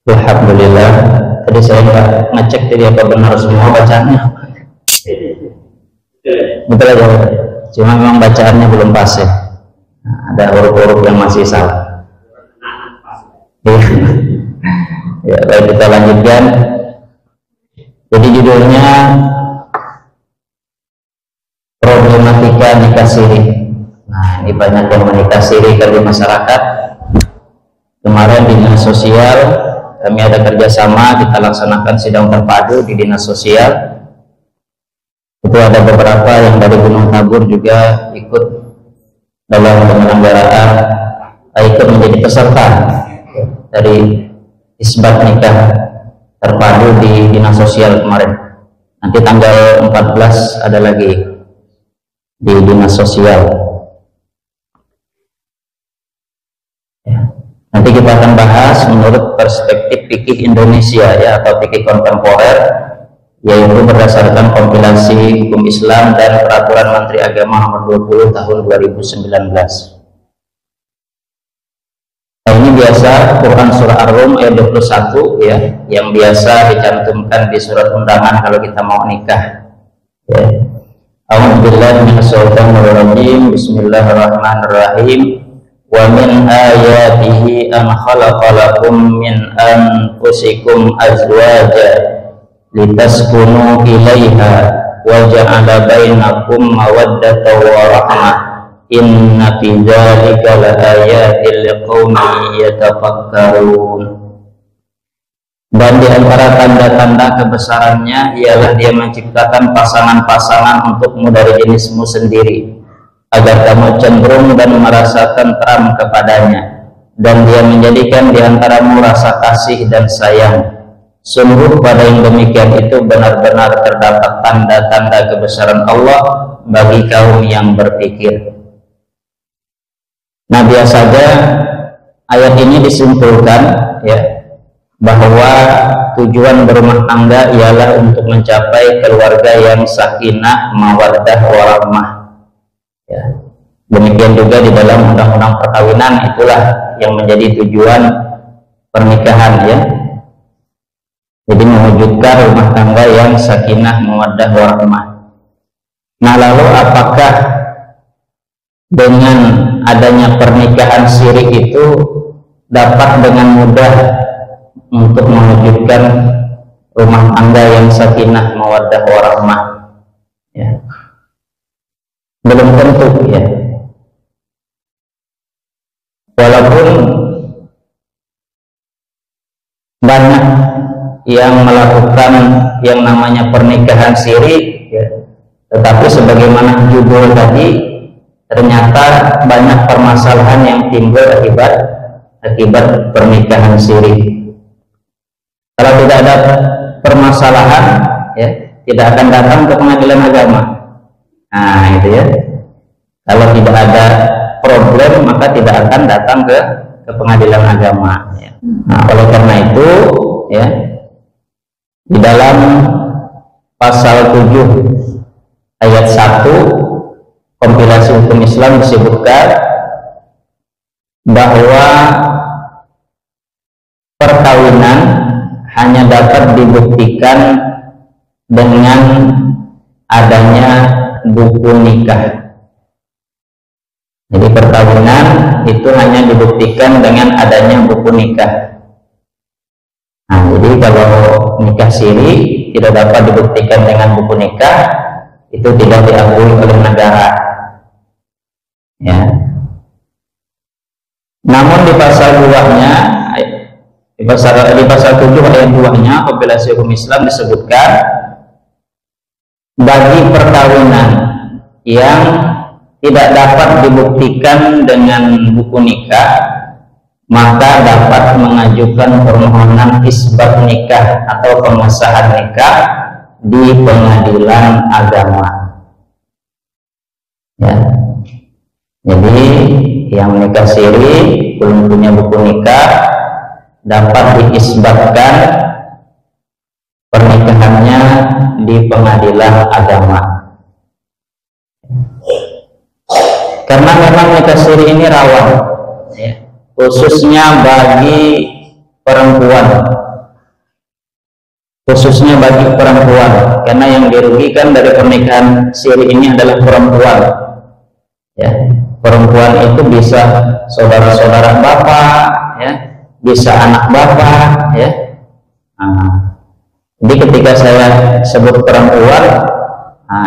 Alhamdulillah. Tadi saya nggak ngecek tadi apa benar semua bacaannya. Betul aja. Cuma memang bacaannya belum pas ya. Ada huruf-huruf yang masih salah. Ya, baik, kita lanjutkan. Jadi judulnya problematika nikah siri. Nah, ini banyak yang menikah siri di masyarakat. Kemarin di dinas sosial kami ada kerjasama, kita laksanakan sidang terpadu di dinas sosial. Itu ada beberapa yang dari Gunung Tabur juga ikut dalam penyelenggaraan, ikut menjadi peserta dari isbat nikah terpadu di dinas sosial kemarin. Nanti tanggal 14 ada lagi di dinas sosial. Nanti kita akan bahas menurut perspektif fikih Indonesia ya, atau fikih kontemporer, yaitu berdasarkan kompilasi hukum Islam dan peraturan Menteri Agama nomor 20 tahun 2019. Nah, ini biasa Quran surah Ar-Rum ayat 21 ya, yang biasa dicantumkan di surat undangan kalau kita mau nikah. Ya. A'udzubillahi minasyaitonir rajim. Bismillahirrahmanirrahim. Wa min ayatihi an khalaqalakum min anfusikum azwaja litaskunu ilaiha wa ja'ala bainakum mawaddatan wa rahmah inna fi dzalika laayatin liqaumin yatafakkarun. Dan di antara tanda-tanda kebesarannya ialah dia menciptakan pasangan-pasangan untukmu dari jenismu sendiri agar kamu cenderung dan merasa tentram kepadanya, dan dia menjadikan di antaramu rasa kasih dan sayang. Sungguh pada yang demikian itu benar-benar terdapat tanda-tanda kebesaran Allah bagi kaum yang berpikir. Nah, biasa saja ayat ini disimpulkan ya, bahwa tujuan berumah tangga ialah untuk mencapai keluarga yang sakinah, mawaddah, warahmah. Ya. Demikian juga di dalam undang-undang perkawinan, itulah yang menjadi tujuan pernikahan ya. Jadi mewujudkan rumah tangga yang sakinah, mawaddah, warahmah. Nah, lalu apakah dengan adanya pernikahan siri itu dapat dengan mudah untuk mewujudkan rumah tangga yang sakinah, mawaddah, warahmah? Ya. Belum tentu ya. Walaupun banyak yang melakukan yang namanya pernikahan siri ya, tetapi sebagaimana judul tadi, ternyata banyak permasalahan yang timbul akibat pernikahan siri. Kalau tidak ada permasalahan ya, tidak akan datang ke pengadilan agama. Nah, itu ya. Kalau tidak ada problem, maka tidak akan datang ke pengadilan agama ya. Nah, oleh karena itu ya, di dalam pasal 7 ayat 1 kompilasi hukum Islam disebutkan bahwa perkawinan hanya dapat dibuktikan dengan adanya buku nikah. Jadi perkawinan itu hanya dibuktikan dengan adanya buku nikah. Nah, jadi kalau nikah siri tidak dapat dibuktikan dengan buku nikah, itu tidak diakui oleh negara. Ya. Namun di pasal 2-nya, di pasal 7 ayat 2-nya kompilasi hukum Islam disebutkan bagi perkawinan yang tidak dapat dibuktikan dengan buku nikah, maka dapat mengajukan permohonan isbat nikah atau pengesahan nikah di pengadilan agama. Ya. Jadi yang nikah siri belum punya buku nikah dapat diisbatkan pernikahannya di pengadilan agama. Karena memang nikah siri ini rawan ya, khususnya bagi perempuan, khususnya bagi perempuan, karena yang dirugikan dari pernikahan siri ini adalah perempuan. Ya, perempuan itu bisa saudara-saudara bapak, ya, bisa anak bapak, ya. Jadi ketika saya sebut perempuan,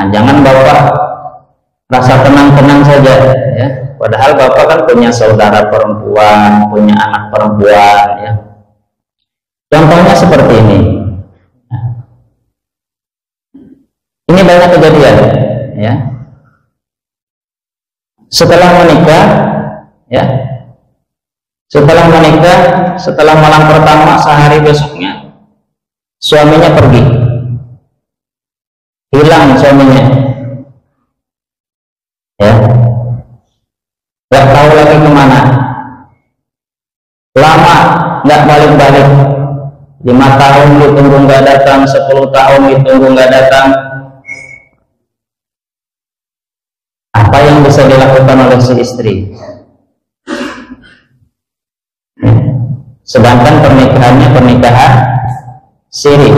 jangan bapak rasa tenang-tenang saja, ya. Padahal bapak kan punya saudara perempuan, punya anak perempuan, ya. Contohnya seperti ini. Ini banyak kejadian, ya. Setelah menikah, ya, setelah malam pertama, sehari besoknya suaminya pergi, hilang suaminya, ya, nggak tahu lagi kemana, lama nggak balik-balik, 5 tahun ditunggu nggak datang, 10 tahun ditunggu nggak datang. Apa yang bisa dilakukan oleh si istri? Sedangkan pernikahannya pernikahan siri.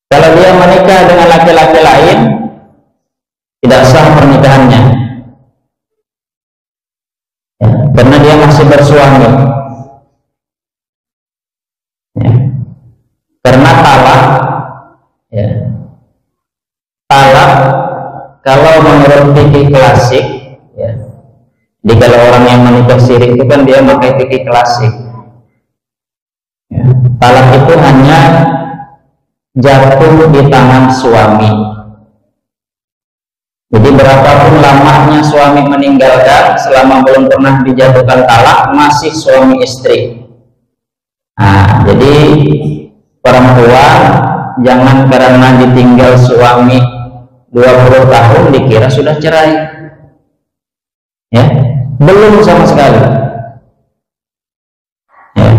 Kalau dia menikah dengan laki-laki lain, tidak sah pernikahannya, ya, karena dia masih bersuami. Ya. Karena talak, ya, talak kalau menurut fikih klasik, ya. Jadi kalau orang yang menikah siri itu kan dia pakai fikih klasik, ya. Talak itu hanya jatuh di tangan suami. Jadi berapapun lamanya suami meninggalkan, selama belum pernah dijatuhkan talak, masih suami istri. Jadi perempuan jangan karena ditinggal suami 20 tahun dikira sudah cerai, ya, belum sama sekali, ya.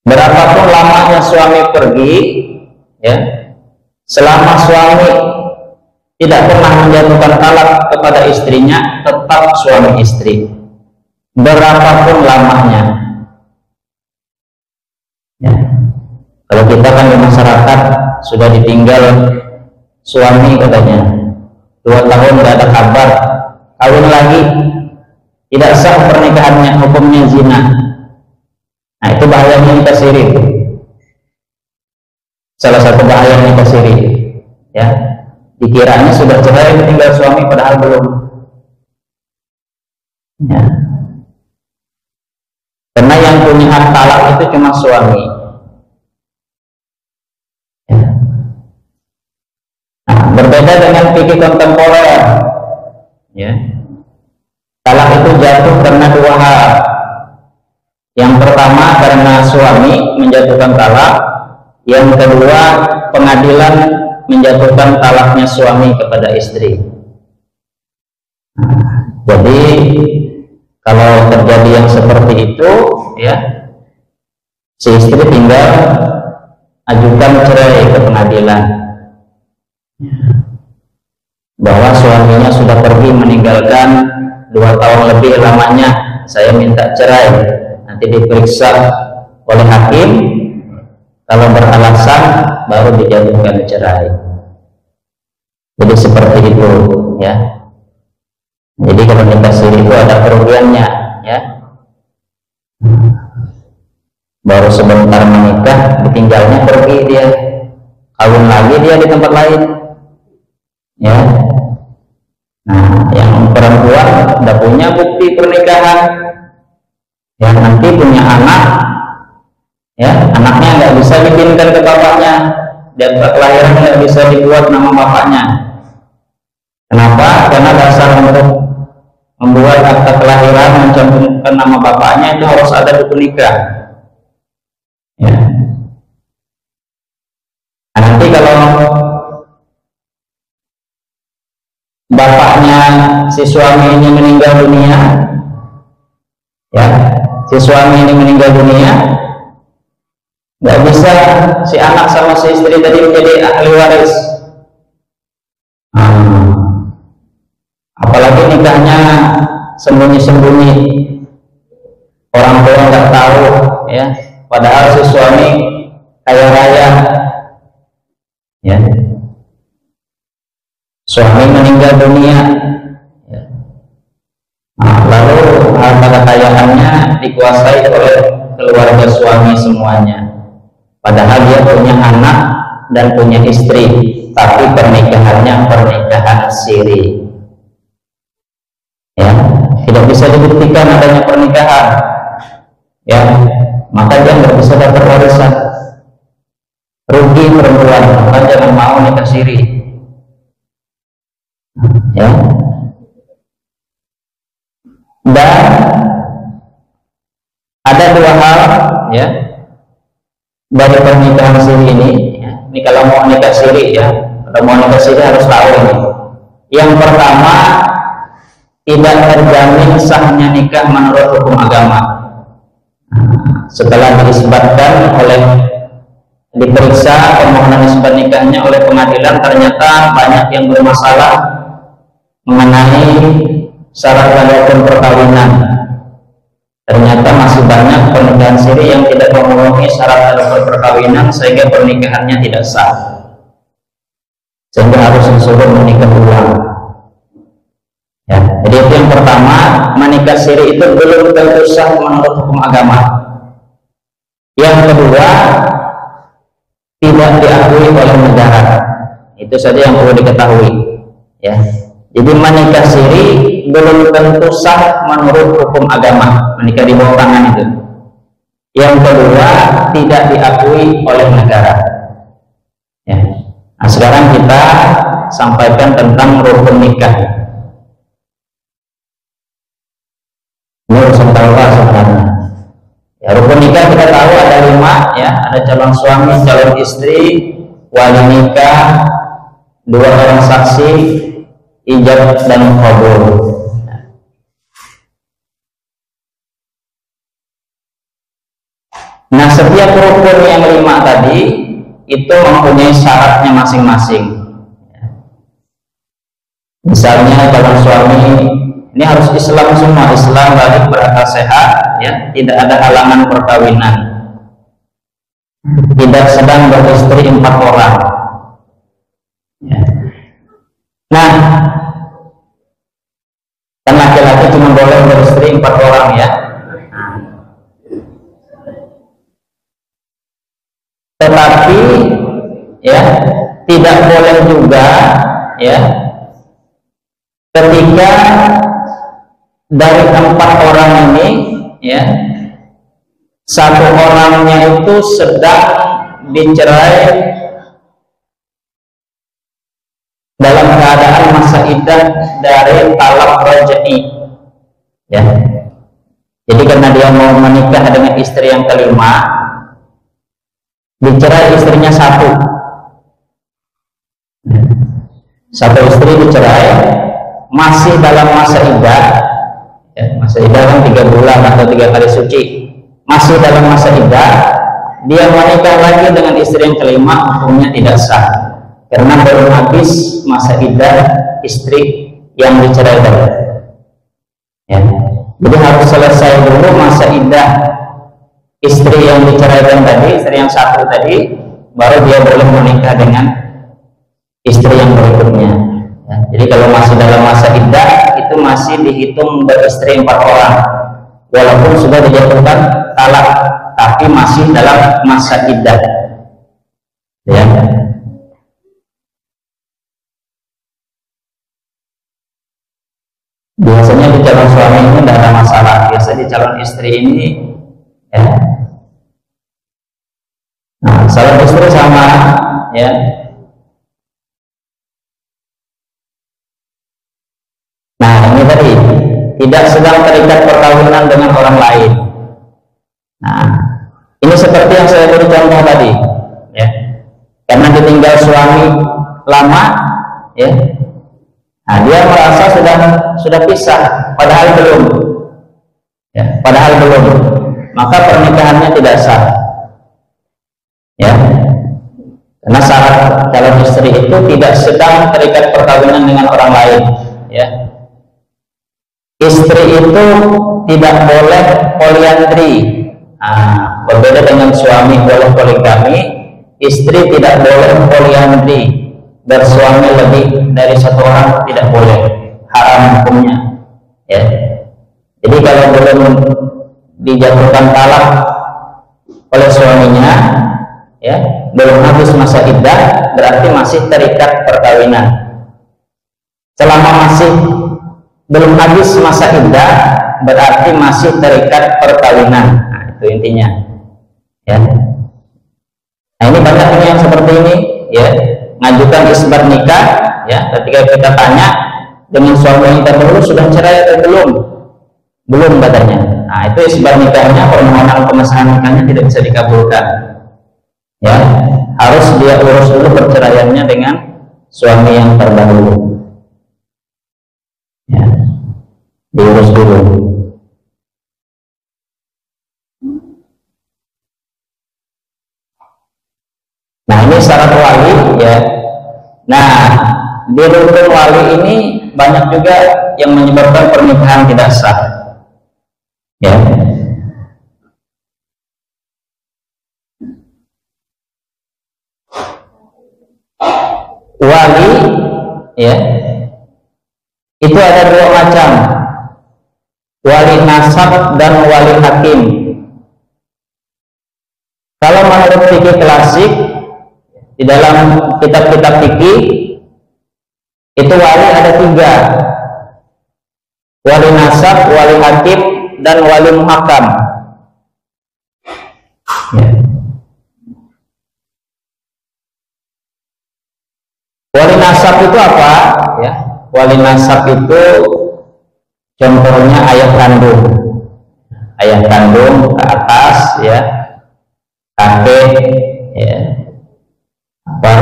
Berapapun lamanya suami pergi, ya, selama suami tidak pernah menjatuhkan talak kepada istrinya, tetap suami istri, berapapun lamanya, ya. Kalau kita kan di masyarakat sudah ditinggal suami katanya 2 tahun tidak ada kabar, kawin lagi, tidak sah pernikahannya, hukumnya zina. Nah, itu bahayanya nikah siri. Salah satu bahaya nikah siri, ya, dikiranya sudah cerai ditinggal suami padahal belum, ya. Karena yang punya hak talak itu cuma suami, ya. Nah, berbeda dengan fikih kontemporer, ya, talak itu jatuh karena 2 hal. Yang pertama karena suami menjatuhkan talak, yang kedua pengadilan menjatuhkan talaknya suami kepada istri. Jadi kalau terjadi yang seperti itu, ya, si istri tinggal ajukan cerai ke pengadilan, bahwa suaminya sudah pergi meninggalkan 2 tahun lebih lamanya, saya minta cerai. Nanti diperiksa oleh hakim, kalau beralasan baru dijatuhkan cerai. Jadi seperti itu, ya. Jadi kalau nikah siri itu ada kerugiannya, ya. Baru sebentar menikah ditinggalnya pergi dia, kawin lagi dia di tempat lain, ya. Nah, yang perempuan udah punya bukti pernikahan, yang nanti punya anak, ya, anaknya nggak bisa dipinkan ke bapaknya, dan kelahiran nggak bisa dibuat nama bapaknya. Kenapa? Karena dasar untuk membuat akta kelahiran mencantumkan nama bapaknya itu harus ada buku nikah, ya. Nah, nanti kalau bapaknya si suami ini meninggal dunia, ya, si suami ini meninggal dunia, nggak bisa si anak sama si istri tadi menjadi ahli waris. Apalagi nikahnya sembunyi-sembunyi, orang tua nggak tahu, ya. Padahal si suami kaya raya, ya. Suami meninggal dunia, ya. Nah, lalu harta kekayaannya dikuasai oleh keluarga suami semuanya. Padahal dia punya anak dan punya istri, tapi pernikahannya pernikahan siri. Ya, tidak bisa dibuktikan adanya pernikahan. Ya, maka dia nggak bisa dapat warisan. Rugi perempuan, maka jangan mau nikah siri. Ya. Dan ada dua hal, ya, dari pernikahan siri ini. Ya. Ini kalau mau nikah siri, ya, kalau mau nikah siri harus tahu ini. Yang pertama, tidak terjamin sahnya nikah menurut hukum agama. Setelah disebutkan oleh diperiksa permohonan isbat nikahnya oleh pengadilan, ternyata banyak yang bermasalah mengenai syarat rukun perkawinan. Ternyata masih banyak pernikahan siri yang tidak memenuhi syarat rukun perkawinan sehingga pernikahannya tidak sah, sehingga harus disuruh menikah ulang. Ya, jadi itu yang pertama, menikah siri itu belum tentu sah menurut hukum agama. Yang kedua, tidak diakui oleh negara. Itu saja yang perlu diketahui. Ya, jadi menikah siri belum tentu sah menurut hukum agama, menikah di bawah tangan itu. Yang kedua, tidak diakui oleh negara. Ya. Nah, sekarang kita sampaikan tentang rukun nikah. Ini urusan taubat sebenarnya. Ya, rukun nikah kita tahu ada 5, ya, ada calon suami, calon istri, wali nikah, 2 orang saksi, ijab dan qabul. Nah, setiap rukun yang 5 tadi itu mempunyai syaratnya masing-masing. Misalnya calon suami ini harus Islam semua, Islam balik berakal sehat, ya, tidak ada halangan perkawinan, tidak sedang beristri 4 orang. Ya. Nah, kan laki-laki cuma boleh beristri 4 orang, ya. Tetapi, ya, tidak boleh juga, ya, ketika dari 4 orang ini, ya, 1 orangnya itu sedang dicerai dalam keadaan masa iddah dari talaq raj'i, ya. Jadi karena dia mau menikah dengan istri yang kelima, dicerai istrinya 1. Satu istri dicerai, masih dalam masa iddah, ya, masa iddah kan 3 bulan atau 3 kali suci, masih dalam masa iddah, dia menikah lagi dengan istri yang kelima, hukumnya tidak sah karena baru habis masa iddah istri yang dicerai tadi. Ya. Jadi harus selesai dulu masa iddah istri yang diceraikan tadi, istri yang 1 tadi, baru dia boleh menikah dengan istri yang berikutnya. Ya, jadi kalau masih dalam masa iddah itu masih dihitung beristri 4 orang, walaupun sudah dijatuhkan talak, tapi masih dalam masa iddah. Ya. Biasanya di calon suami ini tidak ada masalah, biasa di calon istri ini, ya. Nah, calon istri sama, ya. Nah, ini tadi tidak sedang terikat perkawinan dengan orang lain. Nah, ini seperti yang saya beri contoh tadi, ya. Karena ditinggal suami lama, ya. Nah, dia merasa sudah pisah, padahal belum, ya, padahal belum. Maka pernikahannya tidak sah, ya. Karena syarat calon istri itu tidak sedang terikat perkawinan dengan orang lain, ya. istri itu tidak boleh poliandri. Berbeda dengan suami boleh poligami, istri tidak boleh poliandri, bersuami lebih dari satu orang tidak boleh, haram hukumnya. Ya. Jadi kalau belum dijatuhkan talak oleh suaminya, ya, belum habis masa iddah, berarti masih terikat perkawinan. Selama masih belum habis masa iddah, berarti masih terikat perkawinan. Nah, itu intinya. Ya. Nah, ini banyak yang seperti ini, ya, ngajukan isbat nikah, ya, ketika kita tanya dengan suami yang terdahulu sudah cerai atau belum? Belum katanya. Nah, itu isbat nikahnya, permohonan pengesahan nikahnya tidak bisa dikabulkan. Ya, harus dia urus dulu perceraiannya dengan suami yang terdahulu. Ya, diurus dulu. Nah, ini syarat wali, ya. Nah, di rukun wali ini banyak juga yang menyebabkan pernikahan tidak sah. Ya. Wali, ya, itu ada dua macam, wali nasab dan wali hakim. Kalau menurut fikih klasik, di dalam kitab-kitab fikih itu wali ada tiga, wali nasab, wali hakim, dan wali muhakam. Ya. Wali nasab itu apa? Ya, wali nasab itu contohnya ayah kandung ke atas, ya, kakek, ya,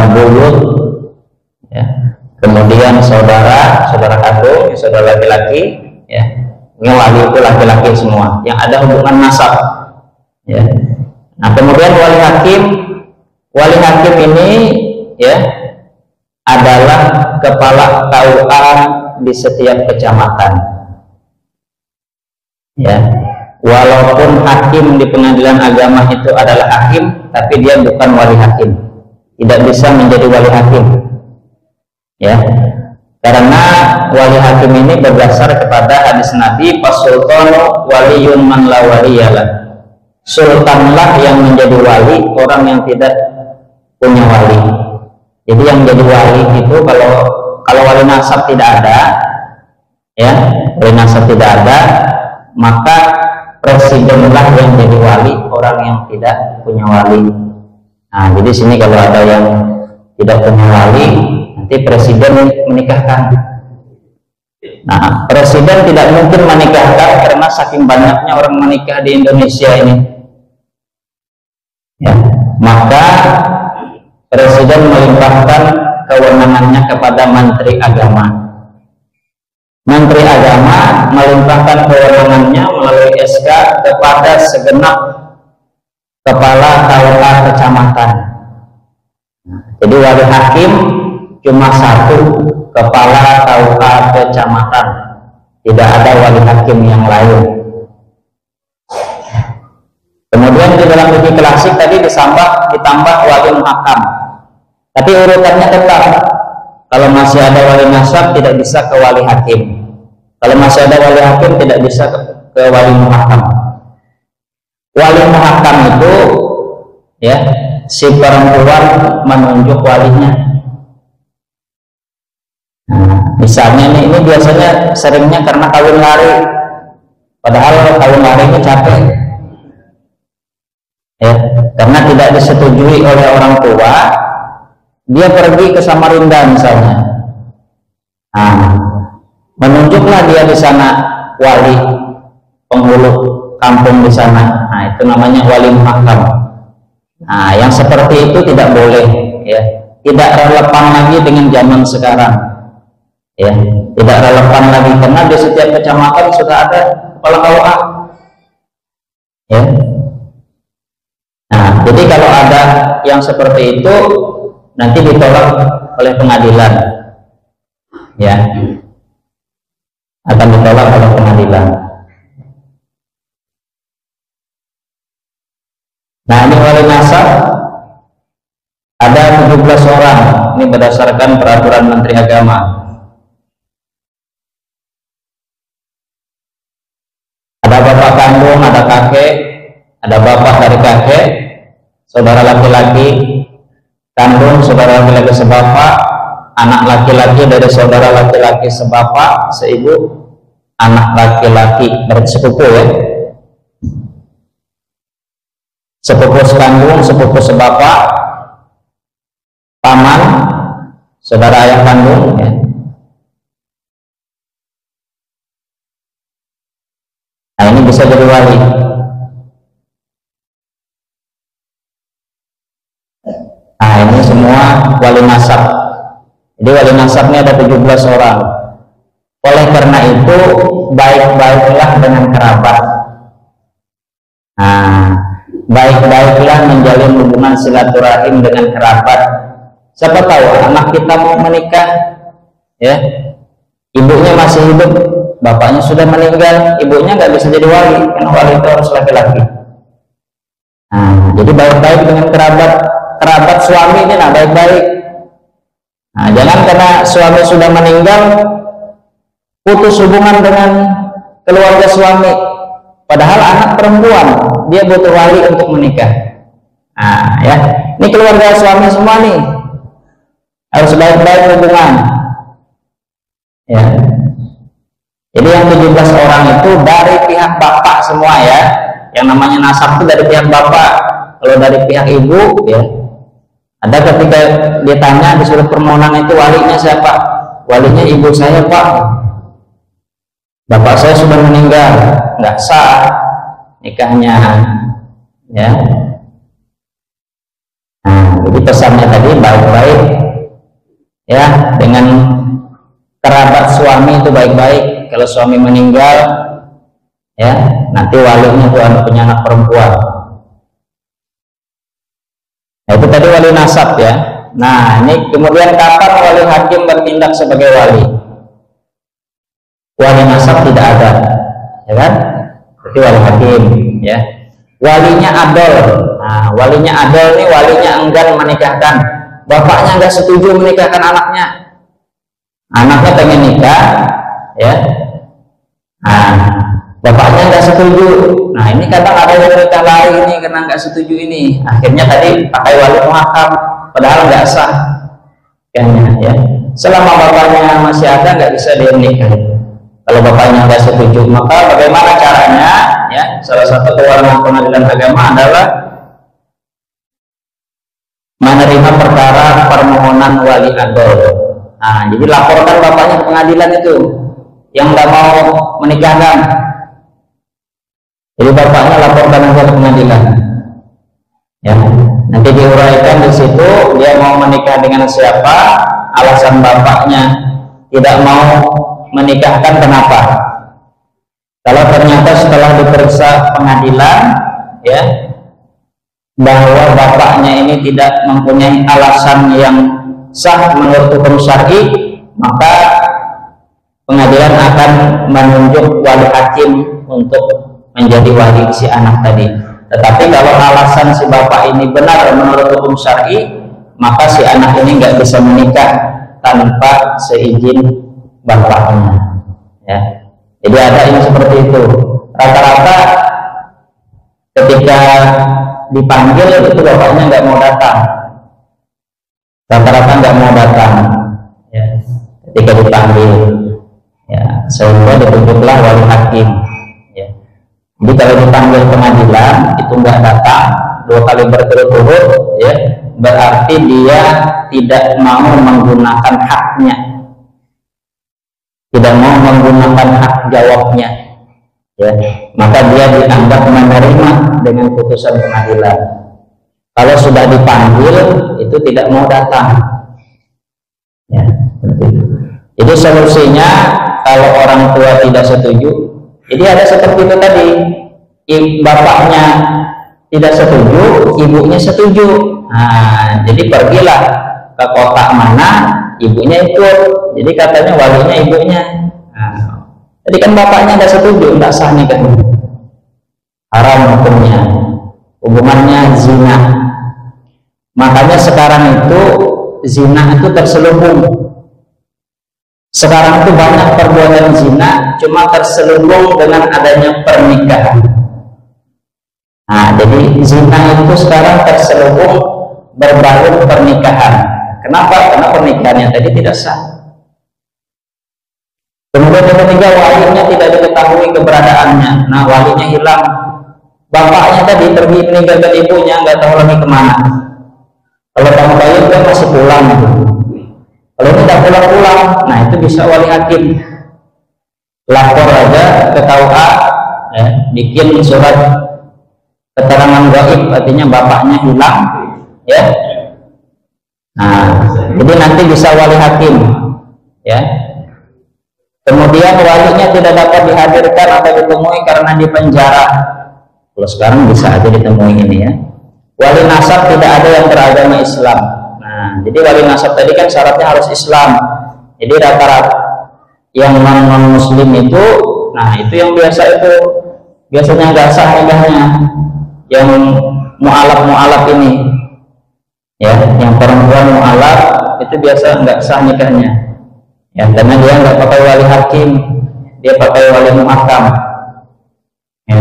buyut, ya, kemudian saudara kandung, saudara laki-laki, ya, ini wali itu laki-laki semua yang ada hubungan nasab, ya. Nah, kemudian wali hakim ini, ya, adalah kepala KUA di setiap kecamatan. Ya, walaupun hakim di pengadilan agama itu adalah hakim, tapi dia bukan wali hakim, tidak bisa menjadi wali hakim. Ya, karena wali hakim ini berdasar kepada hadis Nabi, "Fasultanu waliyun man la waliyalah." Sultanlah yang menjadi wali orang yang tidak punya wali. Jadi yang jadi wali itu kalau wali nasab tidak ada, ya, wali nasab tidak ada, maka presidenlah yang jadi wali orang yang tidak punya wali. Nah, jadi sini kalau ada yang tidak punya wali, nanti presiden menikahkan. Nah, presiden tidak mungkin menikahkan karena saking banyaknya orang menikah di Indonesia ini. Ya, maka presiden melimpahkan kewenangannya kepada Menteri Agama. Menteri Agama melimpahkan kewenangannya melalui SK kepada segenap kepala KUA kecamatan. Jadi wali hakim cuma satu, kepala KUA kecamatan, tidak ada wali hakim yang lain. Kemudian di dalam fikih klasik tadi ditambah wali muhakam. Tapi urutannya tetap. Kalau masih ada wali nasab tidak bisa ke wali hakim. Kalau masih ada wali hakim tidak bisa ke wali muhakam. Wali muhakam itu, ya, si perempuan menunjuk walinya. Nah, misalnya ini biasanya seringnya karena kawin lari. Padahal kawin lari ini capek. Ya, karena tidak disetujui oleh orang tua, dia pergi ke Samarinda misalnya. Nah, menunjuklah dia di sana wali penghulu kampung di sana. Nah, itu namanya wali muhakam. Nah, yang seperti itu tidak boleh, ya, tidak relevan lagi dengan zaman sekarang. Ya, tidak relevan lagi karena di setiap kecamatan sudah ada kepala KUA. Ya. Nah, jadi kalau ada yang seperti itu nanti ditolak oleh pengadilan, ya, akan akan ditolak oleh pengadilan. Nah, ini wali nasab ada 17 orang. Ini berdasarkan peraturan Menteri Agama. Ada bapak kandung, ada kakek, ada bapak dari kakek, saudara laki-laki kandung, saudara laki-laki sebapak, anak laki-laki dari saudara laki-laki sebapak, seibu, anak laki-laki berarti sepupu ya, sepupu sekandung, sepupu sebapak, paman, saudara ayah kandung ya. Nah, ini bisa jadi wali. Nah, ini semua wali nasab. Jadi wali nasabnya ada 17 orang. Oleh karena itu, baik-baiklah dengan kerabat. Nah, baik-baiklah menjalin hubungan silaturahim dengan kerabat. Siapa tahu anak kita mau menikah, ya, ibunya masih hidup, bapaknya sudah meninggal, ibunya nggak bisa jadi wali, karena wali itu harus laki-laki. Nah, jadi baik-baik dengan kerabat suami ini, nah baik-baik. Nah, jangan karena suami sudah meninggal putus hubungan dengan keluarga suami, padahal anak perempuan dia butuh wali untuk menikah. Nah, ya, ini keluarga suami semua nih harus baik-baik hubungan. Ya. Jadi yang 17 orang itu dari pihak bapak semua ya. Yang namanya nasab itu dari pihak bapak. Kalau dari pihak ibu ya, ada ketika ditanya di surat permohonan itu walinya siapa? Walinya ibu saya pak. Bapak saya sudah meninggal, nggak sah nikahnya. Ya. Nah, jadi pesannya tadi baik-baik ya, dengan kerabat suami itu baik-baik. Kalau suami meninggal ya, nanti walinya itu punya anak perempuan. Nah, itu tadi wali nasab ya. Nah, ini kemudian kapan wali hakim bertindak sebagai wali? Wali nasab tidak ada, ya kan? Berarti wali hakim ya. Walinya adol. Nah, walinya adol nih, walinya enggan menikahkan. Bapaknya nggak setuju menikahkan anaknya. Anaknya pengen nikah, ya. Nah, bapaknya nggak setuju. Nah, ini kadang ada yang nikah lari ini karena nggak setuju ini. Akhirnya tadi pakai wali muhakam, padahal nggak sah, kayaknya, ya. Selama bapaknya masih ada, nggak bisa dia menikah. Kalau bapaknya nggak setuju, maka bagaimana caranya? Ya, salah satu kewenangan pengadilan agama adalah menerima perkara permohonan wali adol. Nah, jadi laporkan bapaknya ke pengadilan itu yang nggak mau menikahkan. Jadi bapaknya laporkan ke pengadilan. Ya, nanti diuraikan di situ dia mau menikah dengan siapa, alasan bapaknya tidak mau menikahkan kenapa. Kalau ternyata setelah diperiksa pengadilan, ya, bahwa bapaknya ini tidak mempunyai alasan yang sah menurut hukum syar'i, maka pengadilan akan menunjuk wali hakim untuk menjadi wali si anak tadi. Tetapi kalau alasan si bapak ini benar menurut hukum syar'i, maka si anak ini nggak bisa menikah tanpa seizin bapaknya. Ya. Jadi ada yang seperti itu. Rata-rata ketika dipanggil itu bapaknya nggak mau datang. Rata-rata nggak mau datang. Ya. Ketika dipanggil, ya, sehingga ditunjuklah wali hakim. Ya. Jadi kalau dipanggil pengadilan itu nggak datang 2 kali berturut-turut, ya, berarti dia tidak mau menggunakan haknya, tidak mau menggunakan hak jawabnya, ya, maka dia dianggap menerima dengan putusan pengadilan. Kalau sudah dipanggil itu tidak mau datang, ya, seperti itu. Jadi solusinya kalau orang tua tidak setuju, jadi ada seperti itu tadi, bapaknya tidak setuju, ibunya setuju. Nah, jadi pergilah ke kota mana, ibunya ikut. Jadi katanya walinya ibunya. Nah, Jadi kan bapaknya ada setuju, tidak sah nikah, haram hukumnya, hubungannya zina. Makanya sekarang itu zina itu terselubung. Sekarang itu banyak perbuatan zina cuma terselubung dengan adanya pernikahan. Nah, jadi zina itu sekarang terselubung berbalut pernikahan. Kenapa? Karena pernikahannya tadi tidak sah. Kemudian yang ketiga, walinya tidak diketahui keberadaannya. Nah, walinya hilang. Bapaknya tadi pergi meninggalkan ibunya, nggak tahu lagi kemana. Kalau kamu bayi dia masih pulang. Kalau tidak pulang-pulang, nah itu bisa wali hakim. Lapor aja ke KUA, ya, bikin surat keterangan gaib, artinya bapaknya hilang, ya. Nah, jadi nanti bisa wali hakim, ya. Kemudian walinya tidak dapat dihadirkan atau ditemui karena di penjara. Kalau sekarang bisa aja ditemui ini, ya. Wali nasab tidak ada yang beragama Islam. Nah, jadi wali nasab tadi kan syaratnya harus Islam. Jadi rata-rata yang non Muslim itu, nah itu yang biasanya nggak sah nikahnya. Yang mu'alaf ini, ya, yang perempuan mu'alaf itu biasa nggak sah nikahnya, ya, karena dia nggak pakai wali hakim, dia pakai wali muhakam, ya.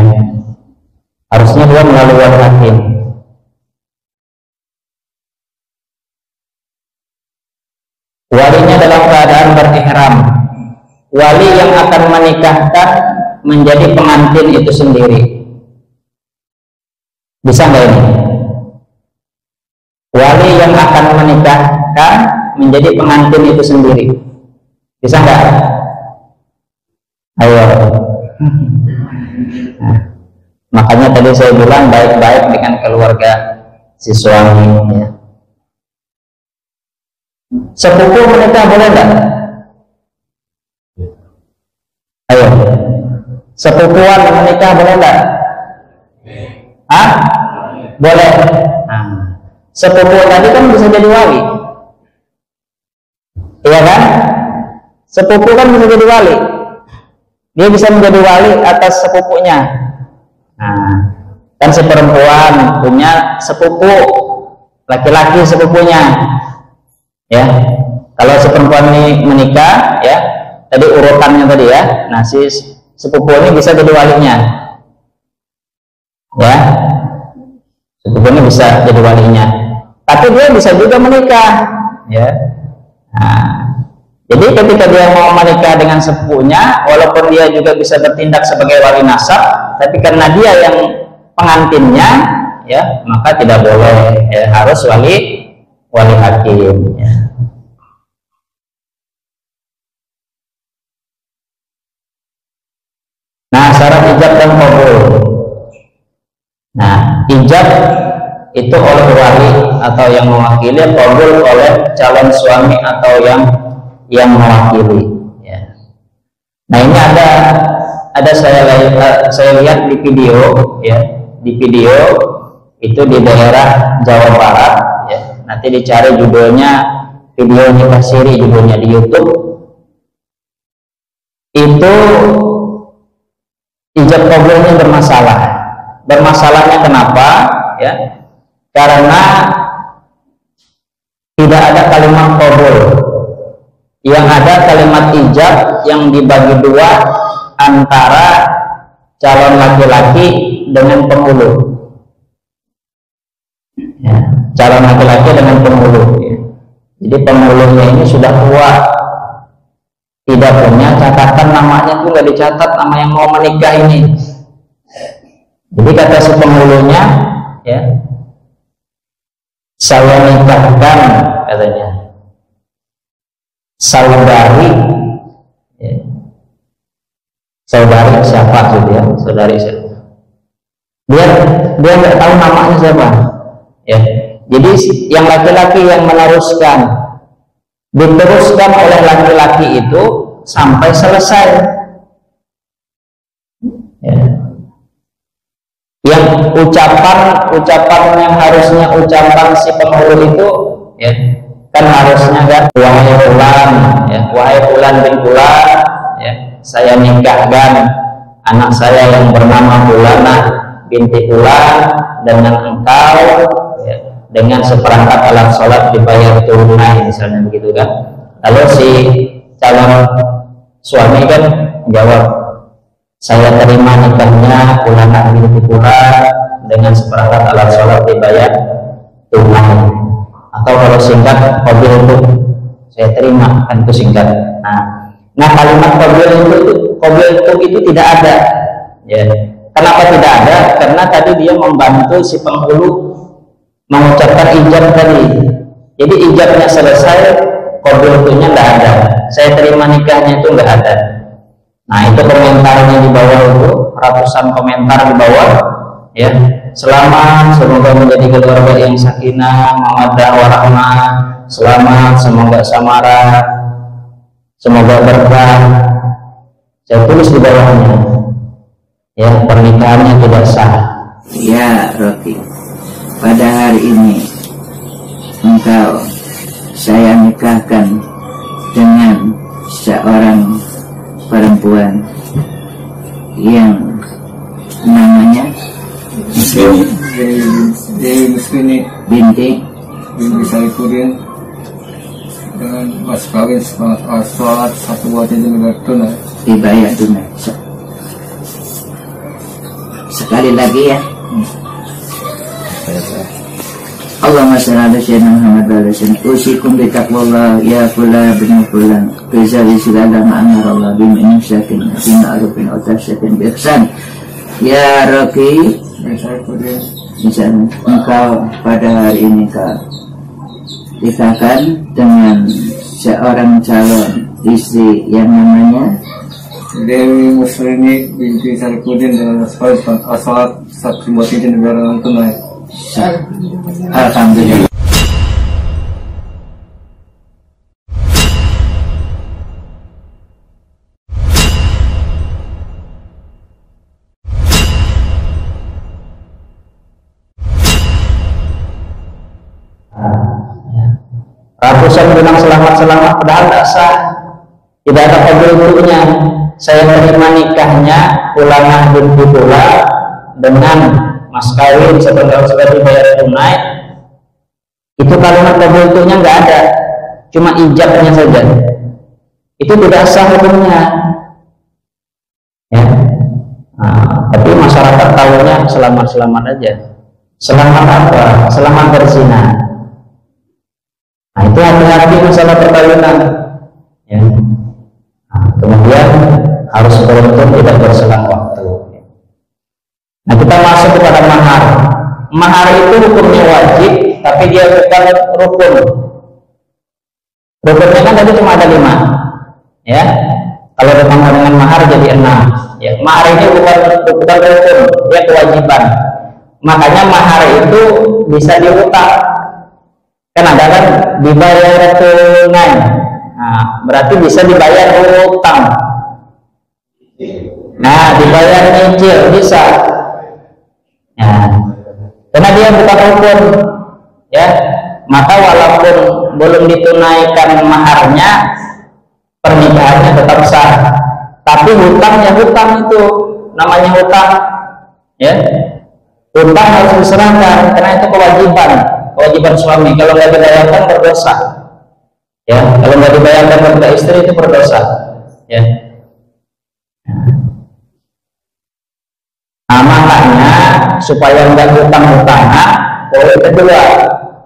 Harusnya dia melalui wali hakim. Walinya dalam keadaan berihram. Wali yang akan menikahkan menjadi pengantin itu sendiri. Bisa nggak ini? Wali yang akan menikahkan menjadi pengantin itu sendiri. Bisa nggak? Ayo. Nah, makanya tadi saya bilang baik-baik dengan keluarga si suami, ya. Sepupu menikah boleh nggak? Ayo. Sepupuan menikah boleh nggak? Ah? Boleh. Nah, sepupu tadi kan bisa jadi wali, iya kan? Sepupu kan bisa jadi wali, dia bisa menjadi wali atas sepupunya. Nah, kan si perempuan punya sepupu laki-laki sepupunya, ya. Kalau si perempuan ini menikah, ya, tadi urutannya tadi, ya. Nah, si sepupu ini bisa jadi walinya, ya. Sepupunya bisa jadi walinya, tapi dia bisa juga menikah, ya. Nah, jadi ketika dia mau menikah dengan sepupunya, walaupun dia juga bisa bertindak sebagai wali nasab, tapi karena dia yang pengantinnya, ya, maka tidak boleh, ya, harus wali hakim, ya. Nah, syarat ijab dan qabul. Nah, ijab itu oleh wali atau yang mewakili, qabul oleh calon suami atau yang mewakili, ya. Nah, ini ada saya lihat di video, ya, di video itu di daerah Jawa Barat, ya. Nanti dicari judulnya, video nikah siri judulnya di YouTube. Itu ijab qabulnya bermasalah. Bermasalahnya kenapa? Ya, karena tidak ada kalimat qabul, yang ada kalimat ijab yang dibagi dua antara calon laki-laki dengan penghulu, ya, calon laki-laki dengan penghulu, ya. Jadi penghulunya ini sudah tua, tidak punya catatan, namanya tuh nggak dicatat nama yang mau menikah ini. Jadi kata si penghulunya, ya, saya nikahkan, katanya, saudari, ya. Saudari siapa gitu, ya, saudari siapa? Dia nggak tahu namanya siapa, ya. Jadi yang laki-laki yang meneruskan, diteruskan oleh laki-laki itu sampai selesai, ya. Yang ucapan yang harusnya ucapan si penghulu itu, ya, kan harusnya kan, wahai fulan, ya, wahai fulan bin fulan, ya, saya nikahkan anak saya yang bernama Fulanah binti Fulan dengan engkau, ya, dengan seperangkat alat sholat dibayar tunai, misalnya begitu kan. Lalu si calon suami kan jawab, saya terima nikahnya Fulanah binti Fulan dengan seperangkat alat sholat dibayar tunai. Atau kalau singkat, qabil itu saya terima, kan itu singkat. Nah kalimat qabil itu tidak ada, ya. Kenapa tidak ada? Karena tadi dia membantu si penghulu mengucapkan ijab tadi. Jadi ijabnya selesai, qabil itunya nggak ada. Saya terima nikahnya itu nggak ada. Nah itu komentarnya di bawah itu, ratusan komentar di bawah, ya. Selamat, semoga menjadi keluarga yang sakinah, mawaddah warahmah. Selamat, semoga samara, semoga berkah. Saya tulis di bawahnya, ya, pernikahannya tidak sah. Ya Rocky, pada hari ini engkau saya nikahkan dengan seorang perempuan yang namanya Dewi Musrini binti Saripudin dengan mas kawin sholat 1 wajib dibayar tunai. dibayar tunai. Sekali lagi ya. Allahumma shalli ala sayyidina Muhammad wa ala sallam. Usikum bi taqwallah ya fulan bin fulan. Kezali segala ma'amar Allah bima insyakin bima'rufin wa tahsyatin bi ihsan. Ya Rocky, misalnya engkau pada hari ini kau nikahkan dengan seorang calon istri yang namanya Dewi Musrini binti Saripudin dengan sholat 1 wajib dibayar tunai. Alhamdulillah. Ratusan bilang selamat-selamat padahal tidak sah, tidak ada qabil-qabilnya. Saya terima nikahnya Fulanah binti Fulan dengan mas kawin sebagai dibayar tunai. Itu kalimat qabil-qabilnya nggak ada, cuma ijabnya saja. Itu tidak sah hukumnya, ya. Tapi masyarakat tahunya selamat-selamat aja. Selamat apa? Selamat berzina. Nah, itu hati-hati masalah perkawinan, ya. Kemudian harus beruntung tidak berselang waktu. Nah, kita masuk kepada mahar. Mahar itu hukumnya wajib, tapi dia bukan rukun. Rukunnya kan tadi cuma ada 5, ya. Kalau ditambah dengan mahar jadi 6. Ya, mahar ini bukan rukun, dia kewajiban. Makanya mahar itu bisa diutang. Kan ada kan dibayar tunai. Nah, berarti bisa dibayar utang. Nah, dibayar nyicil bisa. Nah, karena dia bukan rukun, ya. Maka walaupun belum ditunaikan maharnya, pernikahannya tetap sah. Tapi hutangnya hutang itu namanya hutang, ya. Hutang harus diserahkan karena itu kewajiban suami. Kalau nggak dibayarkan berdosa, ya. Kalau nggak dibayarkan kepada istri itu berdosa, ya. Nah, makanya supaya nggak hutang-hutangan, poin kedua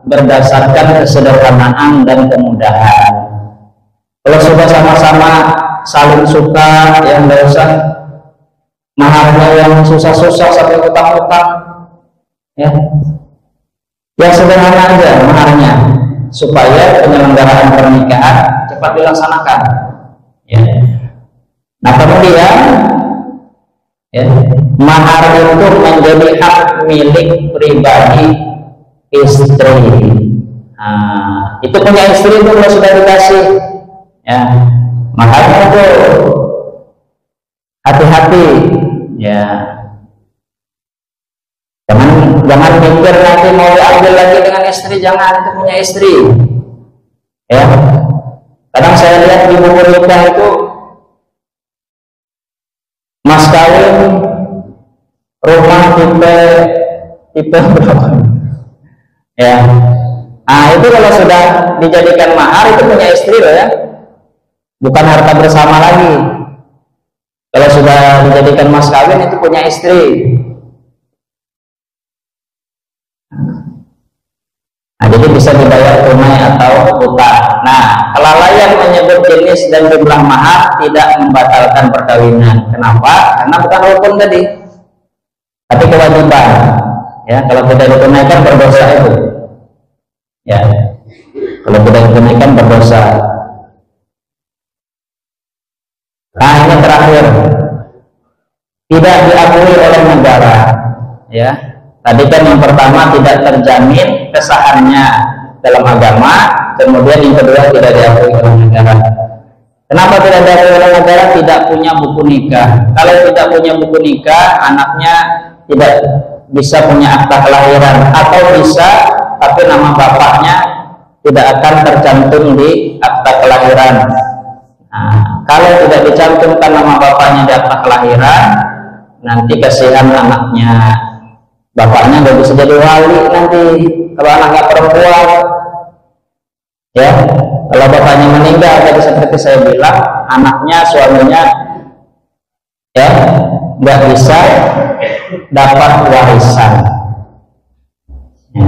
berdasarkan kesederhanaan dan kemudahan. Kalau sudah sama-sama saling suka, yang nggak usah maharnya yang susah-susah sampai hutang-hutang, ya. Yang sederhana aja maharnya supaya penyelenggaraan pernikahan cepat dilaksanakan, ya. Nah, kemudian, ya, mahar itu menjadi hak milik pribadi istri. Nah, itu punya istri itu kalau sudah dikasih, ya, maharnya itu hati-hati, ya. Jangan mikir nanti mau diambil lagi dengan istri, jangan, itu punya istri, ya. Kadang saya lihat di buku nikah itu rumah tipe berapa? Ya. Nah, itu kalau sudah dijadikan mahar itu punya istri loh ya. Bukan harta bersama lagi. Kalau sudah dijadikan mas kawin itu punya istri. Nah, jadi bisa dibayar tunai atau utang. Nah, kelalaian menyebut jenis dan jumlah mahar tidak membatalkan perkawinan. Kenapa? Karena bukan rukun tadi, tapi kewajiban. Ya, kalau tidak ditunaikan berdosa itu. Ya, kalau tidak ditunaikan berdosa. Nah, ini terakhir, tidak diakui oleh negara. Ya. Tadi kan yang pertama tidak terjamin kesahannya dalam agama, kemudian yang kedua tidak diakui oleh negara. Kenapa tidak diakui oleh negara? Tidak punya buku nikah. Kalau tidak punya buku nikah, anaknya tidak bisa punya akta kelahiran, atau bisa tapi nama bapaknya tidak akan tercantum di akta kelahiran. Nah, kalau tidak dicantumkan nama bapaknya di akta kelahiran, nanti kasihan anaknya. Bapaknya nggak bisa jadi wali nanti kalau anaknya perempuan. Ya, kalau bapaknya meninggal, tadi seperti saya bilang, anaknya, suaminya, ya, nggak bisa dapat warisan. Ya.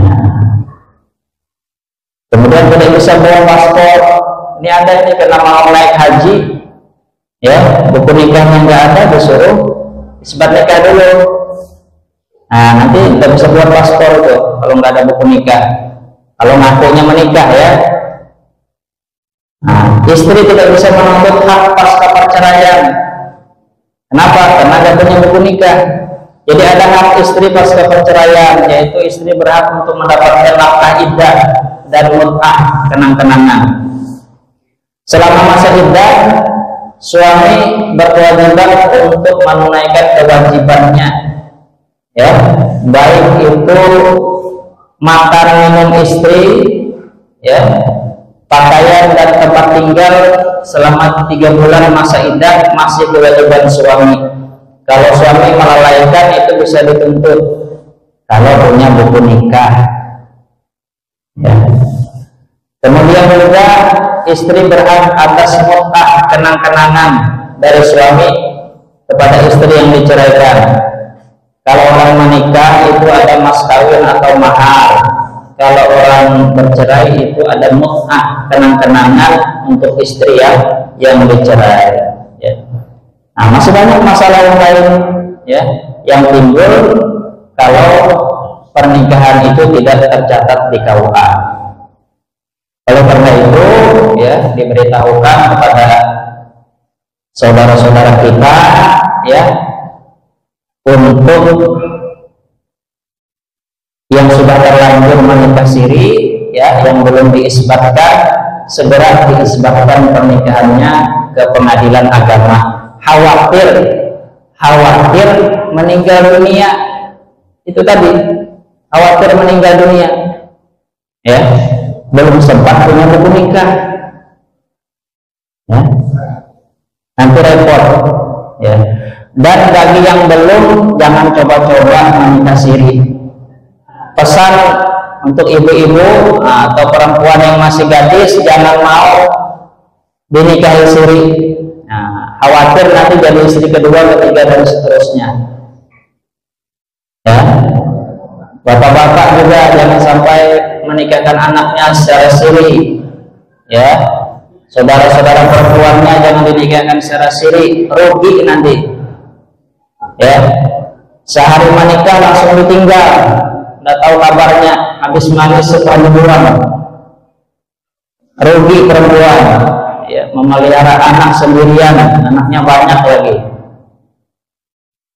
Kemudian tidak bisa bawa paspor. Ini ada ini karena mau naik haji, ya, buku nikahnya nggak ada, disuruh isbat nikah dulu. Nah, nanti tidak bisa buat paspor tuh kalau nggak ada buku nikah. Kalau ngakunya menikah ya. Nah, istri tidak bisa menuntut hak pasca perceraian. Kenapa? Karena nggak punya buku nikah. Jadi ada hak istri pasca perceraian, yaitu istri berhak untuk mendapatkan nafkah iddah dan mut'ah, kenang-kenangan. Selama masa iddah, suami berkewajiban untuk menunaikan kewajibannya. Ya, baik itu makan minum istri, ya, pakaian dan tempat tinggal selama 3 bulan masa iddah masih kewajiban suami. Kalau suami melalaikan itu bisa dituntut kalau punya buku nikah. Ya. Kemudian juga istri berhak atas mut'ah, kenang-kenangan dari suami kepada istri yang diceraikan. Kalau orang menikah itu ada mas kawin atau mahar. Kalau orang bercerai itu ada mut'ah, kenang-kenangan untuk istri yang dicerai. Ya. Nah, masih banyak masalah yang lain, ya, yang timbul kalau pernikahan itu tidak tercatat di KUA. Oleh karena itu, ya, diberitahukan kepada saudara-saudara kita, ya, untuk yang sudah terlanjur menikah siri, ya, yang belum diisbatkan, segera diisbatkan pernikahannya ke pengadilan agama. Khawatir meninggal dunia, itu tadi, khawatir meninggal dunia, ya, belum sempat punya buku nikah, ya, nanti repot, ya. Dan bagi yang belum, jangan coba-coba menikah siri. Pesan untuk ibu-ibu atau perempuan yang masih gadis, jangan mau dinikahi siri. Nah, khawatir nanti jadi istri kedua, ketiga, dan seterusnya. Ya, bapak-bapak juga jangan sampai menikahkan anaknya secara siri. Ya, saudara-saudara perempuannya jangan dinikahkan secara siri, rugi nanti. Ya, sehari menikah langsung ditinggal, nggak tahu kabarnya, habis manis setelah liburan, rugi perempuan, ya, memelihara anak sendirian, anaknya banyak lagi,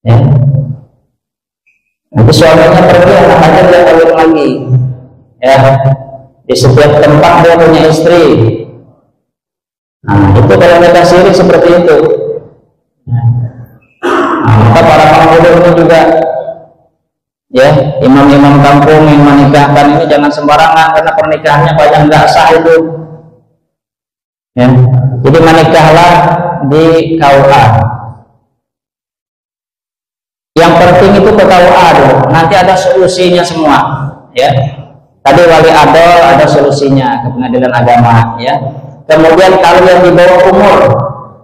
ya, nanti suaminya pergi, anaknya dia kawin lagi, ya, di setiap tempat dia punya istri. Nah, itu kalau nikah siri seperti itu. Maka para penghulu ini juga, ya, imam-imam kampung yang menikahkan ini jangan sembarangan, karena pernikahannya banyak nggak sah itu. Ya, jadi menikahlah di KUA. Yang penting itu ketahuan, nanti ada solusinya semua, ya. Tadi wali adol ada solusinya ke pengadilan agama, ya. Kemudian kalau yang di bawah umur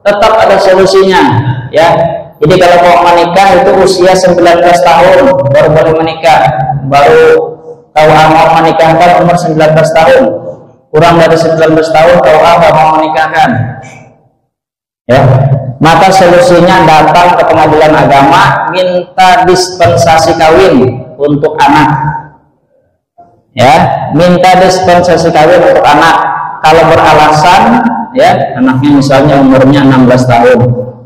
tetap ada solusinya, ya. Jadi kalau mau menikah itu usia 19 tahun baru boleh menikah, baru tahu mau menikahkan umur 19 tahun, kurang dari 19 tahun tahu mau menikahkan, ya. Maka solusinya datang ke pengadilan agama, minta dispensasi kawin untuk anak, ya, minta dispensasi kawin untuk anak. Kalau beralasan, ya, anaknya misalnya umurnya 16 tahun,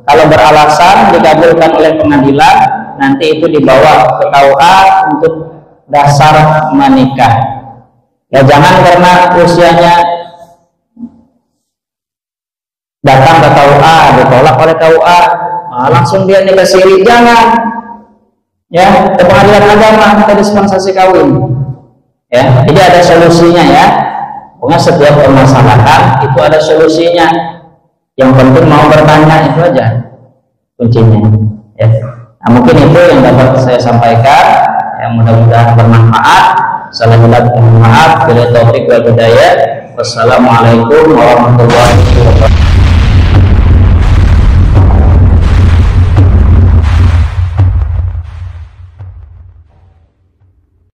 kalau beralasan dikabulkan oleh pengadilan, nanti itu dibawa ke KUA untuk dasar menikah. Ya, jangan karena usianya datang ke KUA ditolak oleh KUA, langsung dia nikah siri, jangan, ya, ke pengadilan agama minta dispensasi kawin, ya. Jadi ada solusinya, ya. Pokoknya setiap permasalahan itu ada solusinya, yang penting mau bertanya, itu aja kuncinya, ya. Nah, mungkin itu yang dapat saya sampaikan, yang mudah-mudahan bermanfaat. Salah hilaf mohon maaf. Bila taufik wal hidayah. Wassalamualaikum warahmatullahi wabarakatuh.